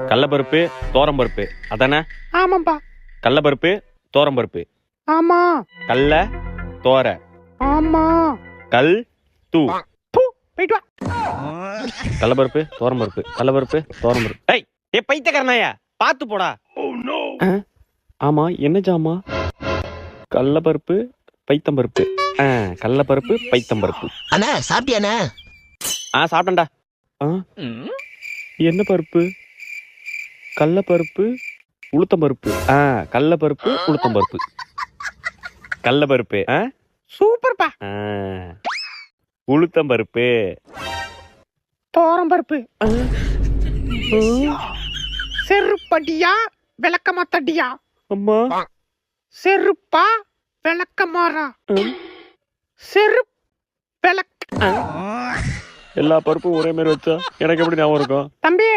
கடலப்பருப்பு தோரம்பருப்பு அதானே? ஆமாப்பா. கடலப்பருப்பு தோரம்பருப்பு. ஆமா. கல்ல தோர ஆமா. கல் தூ. போயிட்டு வா. கடலப்பருப்பு தோரம்பருப்பு கடலப்பருப்பு தோரம்பருப்பு. ஏய் ஏ பைத்தியக்காரனாயா பாத்து போடா. ஆமா என்ன ஜாமா? கடலப்பருப்பு பைத்தம்பருப்பு. கடலப்பருப்பு பைத்தம்பருப்பு. அண்ணா சாப்பிட்டியாண்ணா? சாப்பிட்டேன்டா. என்ன பருப்பு? கடலப்பருப்பு உளுத்தம்பருப்பு. கடலப்பருப்பு உளுத்தம்பருப்பு. கடலப்பருப்பு சூப்பர்ப்பா. உளுத்தம்பருப்பு தோரம்பருப்பு. செருப்படியா விளக்கமாத்தடியா? அம்மா செருப்பா விளக்கமாறா? செருப் விளக்க. எல்லா பருப்பும் ஒரே மாதிரி வச்சா எனக்கு எப்படி ஞாபகம் இருக்கும்? தம்பி,